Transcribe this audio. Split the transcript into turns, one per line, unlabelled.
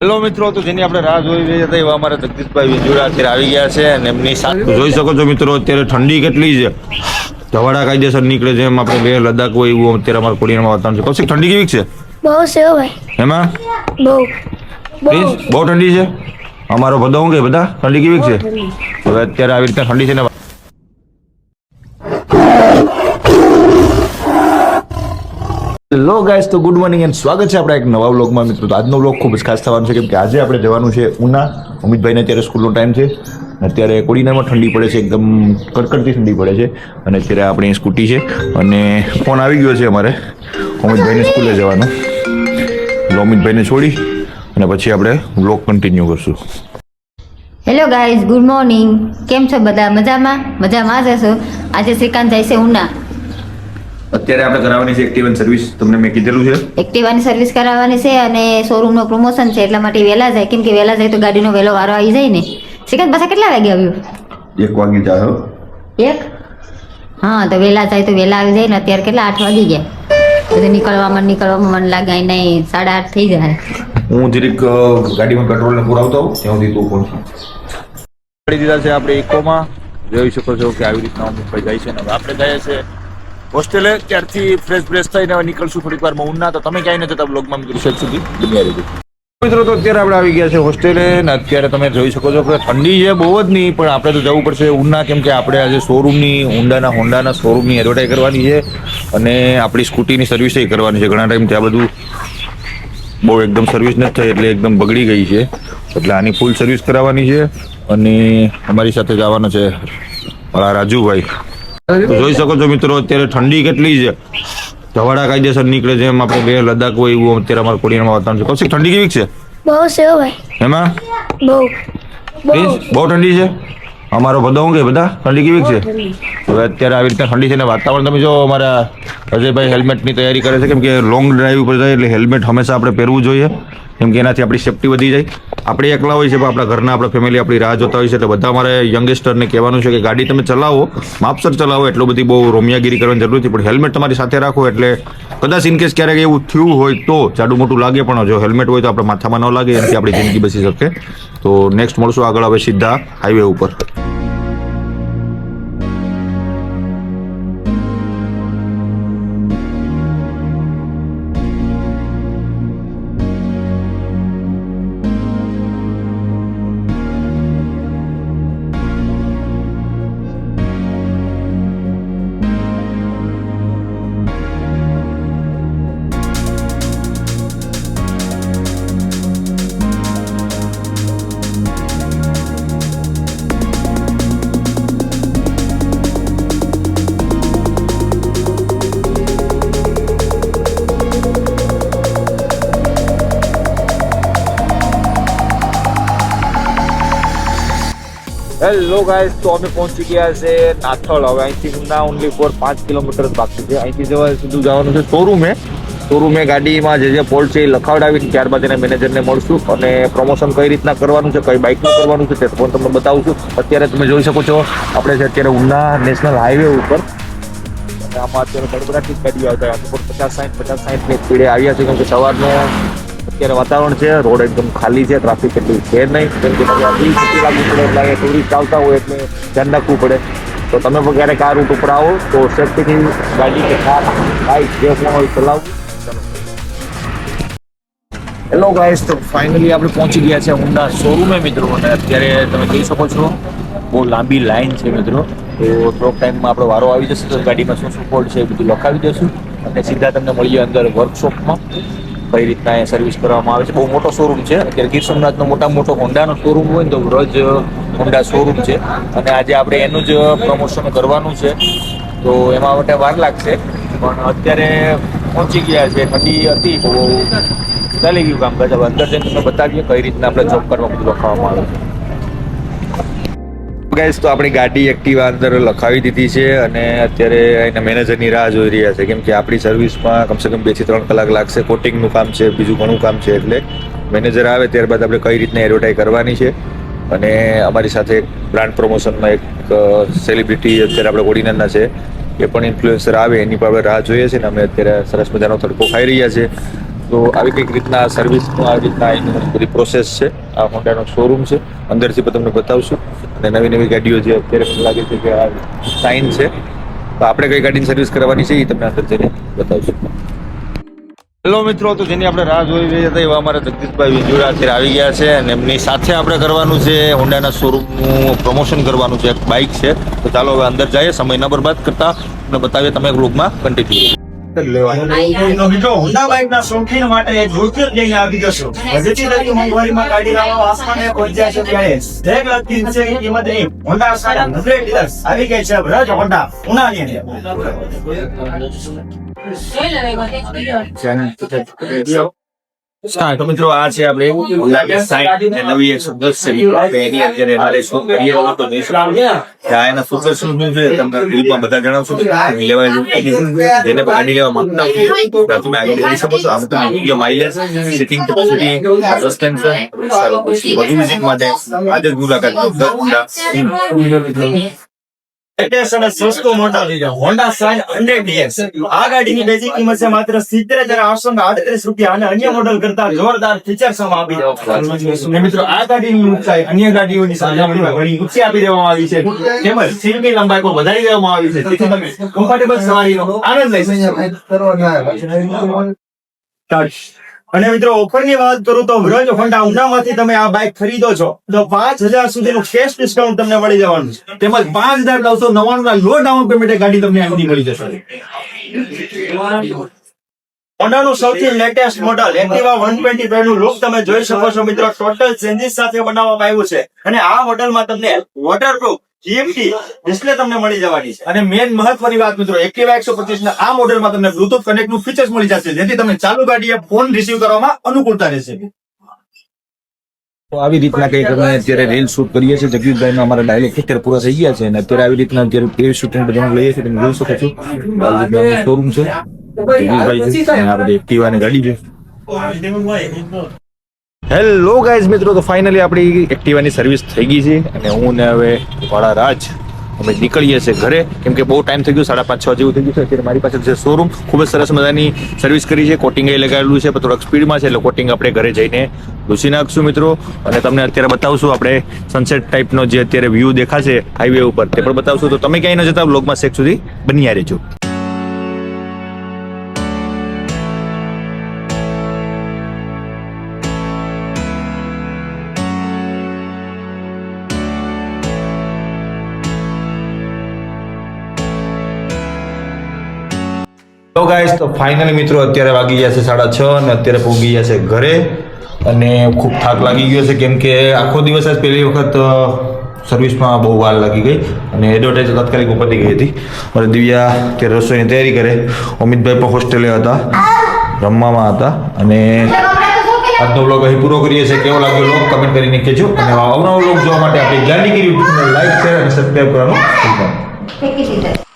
Hello મિત્રો, તો જેની આપણે રાહ જોઈ રહી હતા એવા અમારા જગદીશભાઈ વિંજોડા અત્યારે આવી ગયા છે અને એમની સાથે જોઈ શકો છો મિત્રો, અત્યારે ઠંડી કેટલી છે. ધવાડા કાયદેસર નીકળે છે. એમ આપણે બે લદ્દાખ હોય એવું અત્યારે અમારા કોડિયામાં વાતાવરણ છે. કૌશિક, ઠંડી કેવી છે?
બહુ છે ભાઈ.
એમાં
બહુ
બહુ ઠંડી છે. અમારો બધા હું કે બધા ઠંડી કેવી છે? હવે અત્યારે આવી રીતે ઠંડી છે ને. હેલો ગાઈસ, તો ગુડ મોર્નિંગ એન્ડ સ્વાગત છે આપણા એક નવા વ્લોગમાં મિત્રો. તો આજનો વ્લોગ ખૂબ જ ખાસ થવાનો છે કેમ કે આજે આપણે જવાનું છે ઉના. અમિતભાઈને અત્યારે સ્કૂલનો ટાઈમ છે. અત્યારે કોડીનારમાં ઠંડી પડે છે, એકદમ કડકડતી ઠંડી પડે છે. અને અત્યારે આપણી સ્કૂટી છે અને ફોન આવી ગયો છે અમારે અમિતભાઈને સ્કૂલે જવાનો. એટલે અમિતભાઈને છોડી અને પછી આપણે વ્લોગ કન્ટિન્યુ કરશું.
Hello guys, good morning. કેમ છો બધા? મજામાં જ હશો. આજે શ્રીકાંત જાય છે ઉના.
અત્યારે આપણે કરાવવાની છે એક્ટિવાની સર્વિસ. તમને મેં કીધેલું છે
એક્ટિવાની સર્વિસ કરાવવાની છે અને શોરૂમનો પ્રમોશન છે એટલા માટે વહેલા જાય, કેમ કે વહેલા જાય તો ગાડીનો વહેલો વારો આવી જાય ને. શ્રીકાંત પાછા કેટલા વાગે આવ્યું?
1 વાગે જાય.
1? હા, તો વહેલા જાય તો વહેલા આવી જાય ને. અત્યારે કેટલા 8 વાગી ગયા. તો નીકળવામાં મન લાગે નહીં, 8:30 થઈ જાય.
હું જરીક ગાડીમાં પેટ્રોલને પુરાવતો હોઉં ત્યાં સુધી તું પહોંચી પડી દીધા છે આપણે ઇકોમાં. જોઈ શકો છો કે આવી રીતના અમુક જાય છે ને હવે આપણે જઈએ છીએ હોસ્ટેલે. ત્યારથી ફ્રેશ થઈને હવે નીકળશું થોડીક વારમાં ઉના. તો તમે ક્યાંય ન જતા બ્લોગમાં મિત્રો સેટ સુધી બન્યા રહેજો મિત્રો. તો અત્યારે આપણે આવી ગયા છે હોસ્ટેલે ને અત્યારે તમે જોઈ શકો છો કે ઠંડી છે બહુ જ નહીં, પણ આપણે તો જવું પડશે ઉના કેમ કે આપણે આજે શોરૂમની હોન્ડાના શોરૂમની એડવર્ટાઈઝ કરવાની છે અને આપણી સ્કૂટીની સર્વિસ કરવાની છે. ઘણા ટાઈમ ત્યાં બધું બહુ એકદમ સર્વિસ નથી થઈ એટલે એકદમ બગડી ગઈ છે, એટલે આની ફૂલ સર્વિસ કરાવવાની છે. અને અમારી સાથે જવાના છે મારા રાજુભાઈ. જોઈ શકો છો મિત્રો, અત્યારે ઠંડી કેટલી છે. ધવાડા કાયદેસર નીકળે છે. એમ આપણે બે લદ્દાખ હોય એવું અત્યારે અમારા કોડિયામાં વાતાવરણ છે. કૌશિક, ઠંડી કેવી છે?
બહુ છે ભાઈ.
એમાં બહુ ઠંડી છે. અમારો બધા હું કે બધા ઠંડી કેવી છે? હવે અત્યારે આવી રીતે ઠંડી છે ને વાતાવરણ તમે જો અમારા અજયભાઈ હેલ્મેટની તૈયારી કરે છે કેમ કે લોંગ ડ્રાઈવ ઉપર જાય એટલે હેલ્મેટ હંમેશા આપણે પહેરવું જોઈએ કેમ કે એનાથી આપણી સેફટી વધી જાય. આપણે એકલા હોય છે પણ આપણા ઘરના આપણા ફેમિલી આપણી રાહ જોતા હોય છે, એટલે બધા અમારે યંગસ્ટરને કહેવાનું છે કે ગાડી તમે ચલાવો, માપસર ચલાવો, એટલું બધી બહુ રોમિયાગીરી કરવાની જરૂર નથી, પણ હેલ્મેટ તમારી સાથે રાખો એટલે કદાચ ઇનકેસ ક્યારેક એવું થયું હોય તો જાડું મોટું લાગે, પણ જો હેલ્મેટ હોય તો આપણે માથામાં ન લાગે, એનાથી આપણી જિંદગી બચી શકે. તો નેક્સ્ટ મળશું આગળ હવે સીધા હાઈવે ઉપર. હેલો ગાઈસ, તો અમે પહોંચી ગયા છે નાથલ. હવે અહીંથી ઉના ઓનલી ફોર 5 કિલોમીટર બાકી છે. અહીંથી સીધું જવાનું છે શોરૂમે ગાડીમાં જે ફોલ્ટ છે એ લખાવડાવીને ત્યારબાદ એના મેનેજરને મળશું અને પ્રમોશન કઈ રીતના કરવાનું છે, કઈ બાઇકનું કરવાનું છે તે પણ તમને બતાવું છું. અત્યારે તમે જોઈ શકો છો આપણે છે અત્યારે ઉના નેશનલ હાઈવે ઉપર અને આમાં અત્યારે ગડબડાટી જ ગાડીઓ આવતા હોય. 50-60 ની સ્પીડે આવ્યા છે કેમ કે સવારનો અત્યારે વાતાવરણ છે, રોડ એકદમ ખાલી છે, ટ્રાફિક એટલું છે નહીં કેમ કે લાગવું પડે એટલે ટુરિસ્ટ આવતા હોય એટલે ધ્યાન રાખવું પડે. તો તમે પણ ક્યારેક આ રૂટ ઉપર આવો તો સેફટીની ગાડી કે કાર બાઇક જે પણ હોય ચલાવવું. હેલો ગાઈસ, તો ફાઇનલી આપણે પહોંચી ગયા છે હોન્ડા શોરૂમે મિત્રો અને અત્યારે તમે જોઈ શકો છો બહુ લાંબી લાઈન છે મિત્રો. તો થોડોક ટાઈમમાં આપણો વારો આવી જશે તો ગાડીમાં શું ફોલ્ટ છે એ બધું લખાવી દઈશું અને સીધા તમને મળીએ અંદર વર્કશોપમાં કઈ રીતના એ સર્વિસ કરવામાં આવે છે. બહુ મોટો શોરૂમ છે. અત્યારે ગીર સોમનાથનો મોટામાં મોટો હોન્ડાનો શોરૂમ હોય ને તો રોજ હોન્ડા શોરૂમ છે અને આજે આપણે એનું જ પ્રમોશન કરવાનું છે તો એમાં માટે વાર લાગશે, પણ અત્યારે પહોંચી ગયા છે. ઠંડી હતી બહુ ચાલી ગયું કામકાજ. હવે અંદર જઈને તમને બતાવીએ કઈ રીતના આપણે જોબ કરવા બધું લખાવવામાં આવે છે. ગાઈસ, તો આપણી ગાડી એક્ટિવા અંદર લખાવી દીધી છે અને અત્યારે એના મેનેજરની રાહ જોઈ રહ્યા છે કેમ કે આપણી સર્વિસમાં કમસે કમ 2 થી 3 કલાક લાગશે. કોટિંગનું કામ છે, બીજું ઘણું કામ છે, એટલે મેનેજર આવે ત્યારબાદ આપણે કઈ રીતના એડવર્ટાઈઝ કરવાની છે. અને અમારી સાથે બ્રાન્ડ પ્રમોશનમાં એક સેલિબ્રિટી અત્યારે આપણે કોડીનારના છે, એ પણ ઇન્ફ્લુએન્સર આવે એની પર આપણે રાહ જોઈએ છે ને અમે અત્યારે સરસ મજાનો તડકો ખાઈ રહ્યા છે તો આવી કંઈક રીતના સર્વિસનું આવી રીતના એની બધી પ્રોસેસ છે. આ હોન્ડાનો શોરૂમ છે, અંદરથી પણ તમને બતાવશું. અને નવી નવી ગાડીઓ જે અત્યારે મને લાગે છે કે આ સાઇન છે, તો આપણે કઈ ગાડીની સર્વિસ કરવાની છે એ તમને અંદર જઈને બતાવશું. હેલો મિત્રો, તો જેની આપણે રાહ જોઈ રહ્યા હતા એવા અમારા જગદીશભાઈ વિંજોડા અત્યારે આવી ગયા છે અને એમની સાથે આપણે કરવાનું છે હોન્ડાના શોરૂમનું પ્રમોશન કરવાનું છે. એક બાઇક છે, તો ચાલો હવે અંદર જઈએ, સમય ન બરબાદ કરતા તમને બતાવીએ. તમે બ્લોગમાં કન્ટિન્યુ
તો મિત્રો હોન્ડા બાઇકના શોખીન માટે એક દૂરથી જ લઈને આવી જશો. હજુથી લગી મોંઘવારીમાં ગાડી લાવવા આસમાને પહોંચ્યા છે ત્યારે એક લગતી છે કે કિંમતની હોન્ડા સાઇન 100 ડીલર્સ આવી ગઈ છે રજ હોન્ડા ઉનાની અંદર. તો મિત્રો આ છે આપણે હોન્ડા સાઇન નવી 110 સીરી આપણે એની અત્યારે હાલે શું કરીએ તો ત્યાં એના ફીચર શું છે તમને રિવ્યુમાં બધા જણાવશું. લેવા જેને ગાડી લેવા માંગતા હોય તમે આગળ જઈ શકો છો. આ બધા યોગ્ય માઇલેજ, સિટિંગ કેપેસિટી, સસ્પેન્શન બધું વિઝિટ માટે આજે જ મુલાકાત લો. લેટેસ્ટ અને સસ્તું મોડલ હોન્ડા સાઇન 100 ડીએક્સ. આ ગાડીની બેઝિક કિંમત છે માત્ર 70,838 રૂપિયા અને અન્ય મોડલ કરતા જોરદાર ફીચર્સ આપી દેવામાં. મિત્રો આ ગાડીની ઊંચાઈ અન્ય ગાડીઓની સરખામણીમાં ઘણી ઊંચી આપી દેવામાં આવી છે, તેમજ સીટની લંબાઈ પણ વધારી દેવામાં આવી છે, જેથી તમે કમ્ફર્ટેબલ સવારીનો આનંદ લઈ શકો. અને મિત્રો ઓફરની વાત કરું તો વ્રજ હોન્ડા ઉનામાંથી તમે આ બાઇક ખરીદો છો તો 5,000 સુધીનું કેશ ડિસ્કાઉન્ટ તમને મળી જવાનું છે, તેમજ 5,999 ના લો ડાઉન પેમેન્ટ ગાડી તમને અહીંથી મળી જશે. હોન્ડાનું સૌથી લેટેસ્ટ મોડલ એક્ટિવા 125 નું લુક તમે જોઈ શકો છો મિત્રો. ટોટલ ચેન્જીસ સાથે બનાવવામાં આવ્યું છે અને આ મોડલમાં તમને વોટરપ્રૂફ જીએમટી ડિસ્પ્લે તમને મળી જવાની છે. અને મેન મહત્વની વાત મિત્રો, એક્ટિવા 125 ના આ મોડેલમાં તમને બ્લુટૂથ કનેક્ટ નું ફીચર્સ મળી જશે, જેથી તમે ચાલુ ગાડીએ ફોન રિસીવ કરવામાં અનુકૂળતા રહેશે.
તો આવી રીતના કંઈક અમે અત્યારે રીલ શૂટ કરીએ છીએ. જગદીશભાઈનો અમારા ડાયલોગ અત્યારે પૂરા થઈ ગયા છે અને અત્યારે આવી રીતના અત્યારે પ્રી શૂટિંગ બધા લઈએ છીએ. તમે જોઈ શકો છો શોરૂમ છે, જગદીશભાઈ છે અને આ બધી એક્ટિવાની ગાડી છે. હેલો ગાઈઝ મિત્રો, તો ફાઇનલી આપણી એક્ટિવાની સર્વિસ થઈ ગઈ છે અને હું ને હવે વાળા રાજ અમે નીકળીએ છીએ ઘરે, કેમ કે બહુ ટાઈમ થઈ ગયો, 5:30 જેવું થઈ ગયું છે. અત્યારે મારી પાસે છે શોરૂમ, ખૂબ જ સરસ મજાની સર્વિસ કરી છે, કોટિંગ એ લગાવેલું છે, પણ થોડાક સ્પીડમાં છે એટલે કોટિંગ આપણે ઘરે જઈને લૂસી નાખશું મિત્રો. અને તમને અત્યારે બતાવશું આપણે સનસેટ ટાઈપનો જે અત્યારે વ્યૂ દેખાશે હાઈવે ઉપર તે પણ બતાવશું. તો તમે ક્યાંય ન જતા, બ્લોગમાં છેક સુધી બન્યા રહેજો. તો ગાઈસ, તો ફાઇનલી મિત્રો અત્યારે વાગી ગયા છે 6:30 અને અત્યારે પહોંચી ગયા છે ઘરે અને ખૂબ થાક લાગી ગયો છે, કેમ કે આખો દિવસ જ પહેલી વખત સર્વિસમાં બહુ વાર લાગી ગઈ અને એડવર્ટાઇઝ તાત્કાલિક પતી ગઈ હતી. અને દિવ્યા અત્યારે રસોઈની તૈયારી કરે, અમિતભાઈ પણ હોસ્ટેલે હતા, રમવામાં હતા. અને આજનો બ્લોગ અહીં પૂરો કરીએ છીએ. કેવો લાગ્યો બ્લોગ કમેન્ટ કરીને કહેજો અને અવનવો બ્લોગ જોવા માટે આપણી ગાંધીગીરી યુટ્યુબને લાઈક શેર અને સબસ્ક્રાઈબ કરવાનું ભૂલતા નહીં.